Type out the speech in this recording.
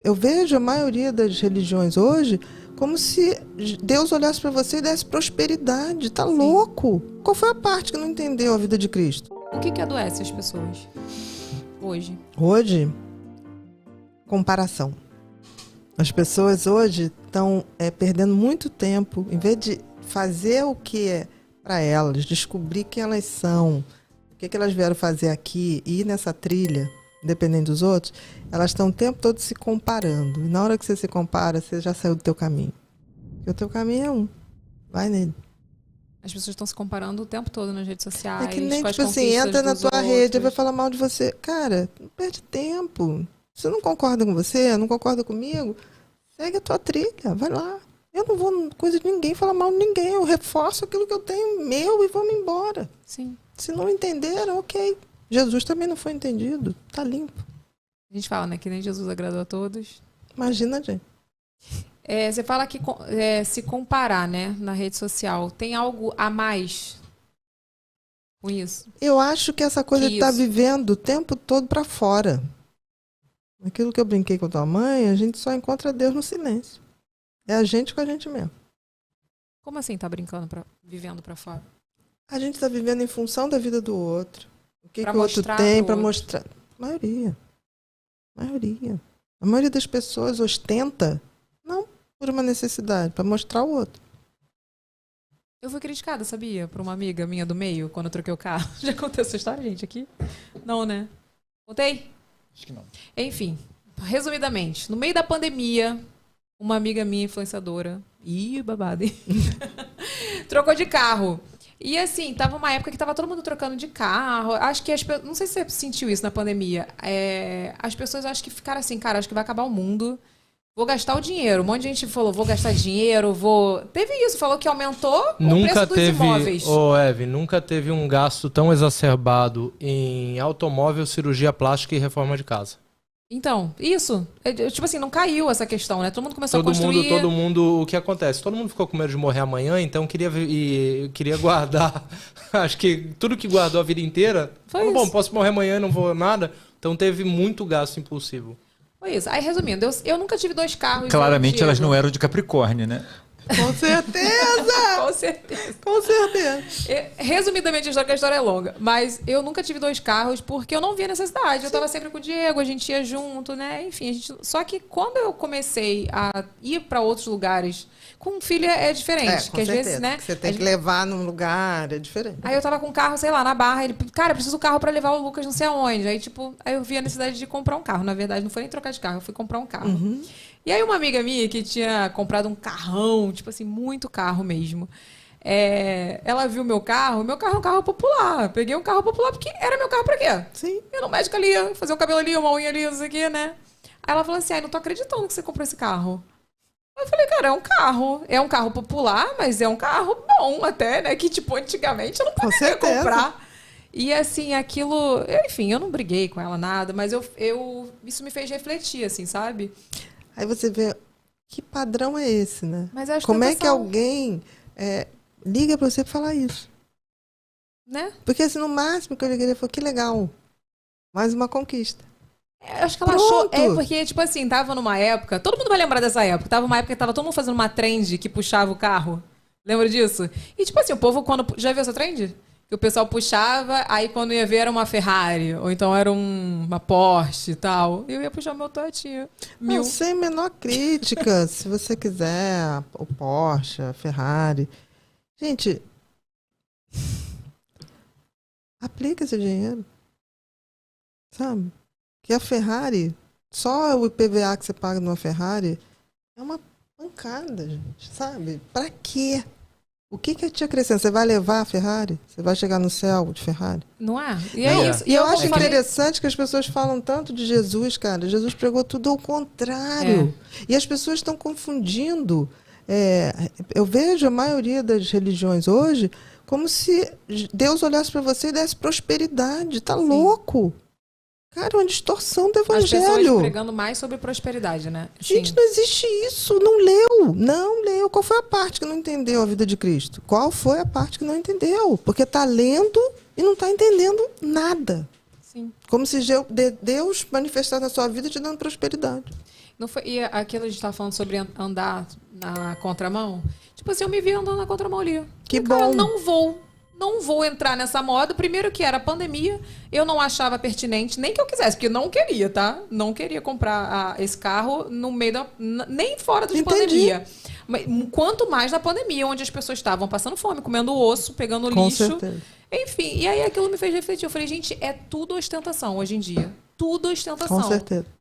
Eu vejo a maioria das religiões hoje como se Deus olhasse para você e desse prosperidade. Tá louco? Qual foi a parte que não entendeu a vida de Cristo? O que adoece as pessoas hoje? Hoje, comparação. As pessoas hoje estão perdendo muito tempo, em vez de fazer o que é para elas, descobrir quem elas são, o que elas vieram fazer aqui e ir nessa trilha, independente dos outros, elas estão o tempo todo se comparando. E na hora que você se compara, você já saiu do teu caminho. Porque o teu caminho é um. Vai nele. As pessoas estão se comparando o tempo todo nas redes sociais. É que nem, com as tipo assim, conquistas entra na dos tua rede e vai outros. falar mal de você. Cara, não perde tempo. Você não concorda com você, não concorda comigo, segue a tua trilha, vai lá. Eu não vou coisa de ninguém, falar mal de ninguém. Eu reforço aquilo que eu tenho meu e vamos embora. Sim. Se não entenderam, ok. Jesus também não foi entendido. Tá limpo. A gente fala, né? Que nem Jesus agradou a todos. Imagina, gente. Você fala que se comparar, né? Na rede social. Tem algo a mais com isso? Eu acho que essa coisa de estar vivendo o tempo todo pra fora. Aquilo que eu brinquei com a tua mãe, a gente só encontra Deus no silêncio. É a gente com a gente mesmo. Como assim tá brincando, vivendo pra fora? A gente tá vivendo em função da vida do outro. O que o outro mostrar tem pro pra outro. mostrar. Maioria. A maioria das pessoas ostenta, não por uma necessidade, pra mostrar o outro. Eu fui criticada, sabia? Por uma amiga minha do meio, quando eu troquei o carro. Já contei essa história, gente, aqui? Não, né? Contei? Acho que não. Enfim, resumidamente, no meio da pandemia, uma amiga minha, influenciadora, babado, hein? Trocou de carro. E assim, tava uma época que tava todo mundo trocando de carro. Acho que não sei se você sentiu isso na pandemia. As pessoas acho que ficaram assim, cara, acho que vai acabar o mundo. Vou gastar o dinheiro. Um monte de gente falou, vou gastar dinheiro, vou... Teve isso, falou que aumentou o preço dos imóveis. Eve, nunca teve um gasto tão exacerbado em automóvel, cirurgia plástica e reforma de casa. Então, isso. Tipo assim, não caiu essa questão, né? Todo mundo começou a construir... Todo mundo, o que acontece? Todo mundo ficou com medo de morrer amanhã, então queria guardar. Acho que tudo que guardou a vida inteira... Foi bom, isso. posso morrer amanhã e não vou nada. Então teve muito gasto impulsivo. Foi isso. Aí, resumindo, eu nunca tive 2 carros. Claramente elas não eram de Capricórnio, né? Com certeza! Com certeza. Com certeza. Resumidamente, a história é longa. Mas eu nunca tive 2 carros porque eu não via necessidade. Eu tava sempre com o Diego, a gente ia junto, né? Enfim, só que quando eu comecei a ir para outros lugares, com filho é diferente. Com que às certeza. vezes, né? Que você tem que levar num lugar, é diferente. Aí eu tava com um carro, sei lá, na Barra. Ele, cara, preciso do carro pra levar o Lucas não sei aonde. Aí, tipo, aí eu vi a necessidade de comprar um carro. Na verdade, não foi nem trocar de carro, eu fui comprar um carro. Uhum. E aí uma amiga minha que tinha comprado um carrão, tipo assim, muito carro mesmo. Ela viu meu carro é um carro popular. Peguei um carro popular porque era meu carro pra quê? Sim. Ir no médico ali, fazer um cabelo ali, uma unha ali, não sei o quê, né? Aí ela falou assim, ai, não tô acreditando que você comprou esse carro. Eu falei, cara, é um carro. É um carro popular, mas é um carro bom até, né? Que, tipo, antigamente eu não poderia comprar. E, assim, aquilo... Enfim, eu não briguei com ela, nada. Mas isso me fez refletir, assim, sabe? Aí você vê, que padrão é esse, né? Mas a Como é que ostentação, alguém liga pra você pra falar isso? né? Porque, assim, no máximo que eu liguei, ele falou, que legal. Mais uma conquista. Acho que ela achou... porque, tipo assim, tava numa época... Todo mundo vai lembrar dessa época. Tava uma época que tava todo mundo fazendo uma trend que puxava o carro. Lembra disso? E, tipo assim, o povo quando... Já viu essa trend? Que o pessoal puxava, aí quando ia ver era uma Ferrari. Ou então era uma Porsche e tal. E eu ia puxar o meu Toyotinha. Não, sem menor crítica. Se você quiser, o Porsche, a Ferrari. Gente, aplica esse dinheiro. Sabe? Que a Ferrari, só o IPVA que você paga numa Ferrari é uma pancada, gente, sabe? Pra quê? O que te acrescenta? Você vai levar a Ferrari? Você vai chegar no céu de Ferrari? Não é? E é isso. E eu acho interessante que as pessoas falam tanto de Jesus, cara. Jesus pregou tudo ao contrário. E as pessoas estão confundindo. Eu vejo a maioria das religiões hoje como se Deus olhasse para você e desse prosperidade. Tá louco? Cara, uma distorção do evangelho. As pessoas pregando mais sobre prosperidade, né? Gente, não existe isso. Não leu. Qual foi a parte que não entendeu a vida de Cristo? Qual foi a parte que não entendeu? Porque tá lendo e não tá entendendo nada. Sim. Como se Deus manifestasse na sua vida te dando prosperidade. Não foi, e aquilo a gente tava falando sobre andar na contramão? Tipo assim, eu me vi andando na contramão ali. Que E, cara, bom. não vou entrar nessa moda. Primeiro que era pandemia, eu não achava pertinente, nem que eu quisesse, porque eu não queria, tá? Não queria comprar esse carro no meio da... Nem fora de Entendi. pandemia. Mas, quanto mais na pandemia, onde as pessoas estavam passando fome, comendo osso, pegando Com lixo. certeza. Enfim, e aí aquilo me fez refletir. Eu falei, gente, é tudo ostentação hoje em dia. Tudo ostentação. Com certeza.